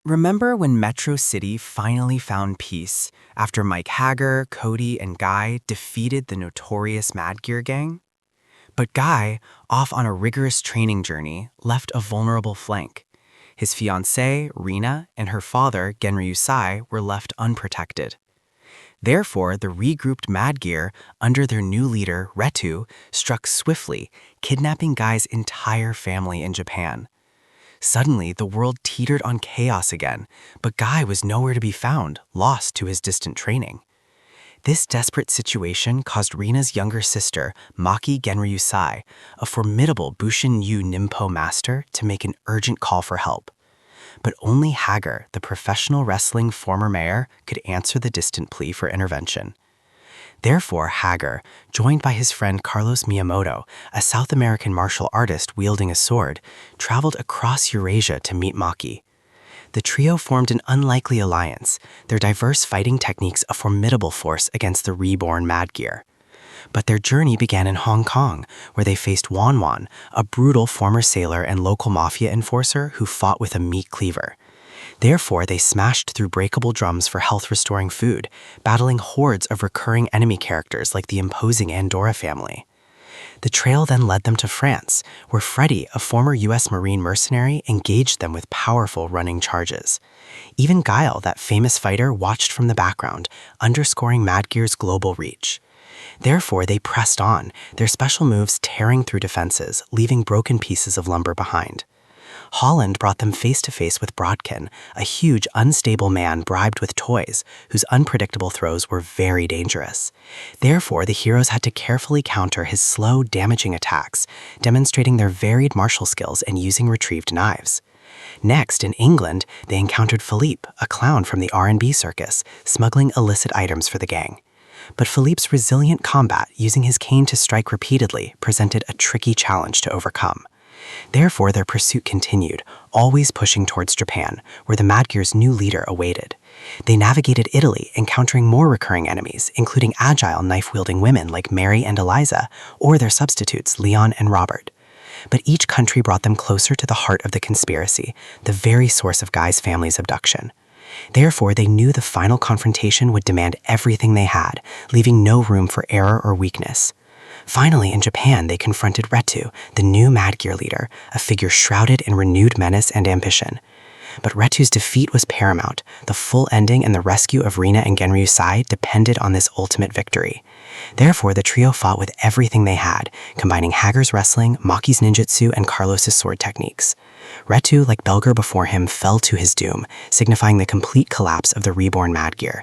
Remember when Metro City finally found peace after Mike Haggar, Cody, and Guy defeated the notorious Mad Gear gang? But Guy, off on a rigorous training journey, left a vulnerable flank. His fiancée, Rena, and her father, Genryusai, were left unprotected. Therefore, the regrouped Mad Gear, under their new leader, Retu, struck swiftly, kidnapping Guy's entire family in Japan. Suddenly, the world teetered on chaos again, but Guy was nowhere to be found, lost to his distant training. This desperate situation caused Rena's younger sister, Maki Genryusai, a formidable Bushin-Yu Nimpo master, to make an urgent call for help. But only Haggar, the professional wrestling former mayor, could answer the distant plea for intervention. Therefore, Haggar, joined by his friend Carlos Miyamoto, a South American martial artist wielding a sword, traveled across Eurasia to meet Maki. The trio formed an unlikely alliance, their diverse fighting techniques a formidable force against the reborn Mad Gear. But their journey began in Hong Kong, where they faced Wan Wan, a brutal former sailor and local mafia enforcer who fought with a meat cleaver. Therefore, they smashed through breakable drums for health-restoring food, battling hordes of recurring enemy characters like the imposing Andorra family. The trail then led them to France, where Freddy, a former U.S. Marine mercenary, engaged them with powerful running charges. Even Guile, that famous fighter, watched from the background, underscoring Mad Gear's global reach. Therefore, they pressed on, their special moves tearing through defenses, leaving broken pieces of lumber behind. Holland brought them face-to-face with Brodkin, a huge, unstable man bribed with toys, whose unpredictable throws were very dangerous. Therefore, the heroes had to carefully counter his slow, damaging attacks, demonstrating their varied martial skills and using retrieved knives. Next, in England, they encountered Philippe, a clown from the R&B circus, smuggling illicit items for the gang. But Philippe's resilient combat, using his cane to strike repeatedly, presented a tricky challenge to overcome. Therefore, their pursuit continued, always pushing towards Japan, where the Mad Gear's new leader awaited. They navigated Italy, encountering more recurring enemies, including agile knife-wielding women like Mary and Eliza, or their substitutes, Leon and Robert. But each country brought them closer to the heart of the conspiracy, the very source of Guy's family's abduction. Therefore, they knew the final confrontation would demand everything they had, leaving no room for error or weakness. Finally, in Japan, they confronted Retu, the new Mad Gear leader, a figure shrouded in renewed menace and ambition. But Retu's defeat was paramount. The full ending and the rescue of Rena and Genryusai depended on this ultimate victory. Therefore, the trio fought with everything they had, combining Haggar's wrestling, Maki's ninjutsu, and Carlos's sword techniques. Retu, like Belger before him, fell to his doom, signifying the complete collapse of the reborn Mad Gear.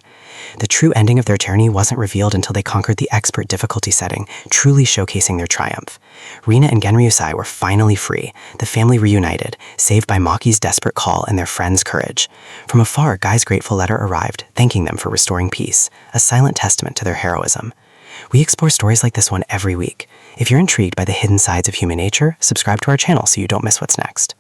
The true ending of their journey wasn't revealed until they conquered the expert difficulty setting, truly showcasing their triumph. Rena and Genryusai were finally free, the family reunited, saved by Maki's desperate call and their friends' courage. From afar, Guy's grateful letter arrived, thanking them for restoring peace, a silent testament to their heroism. We explore stories like this one every week. If you're intrigued by the hidden sides of human nature, subscribe to our channel so you don't miss what's next.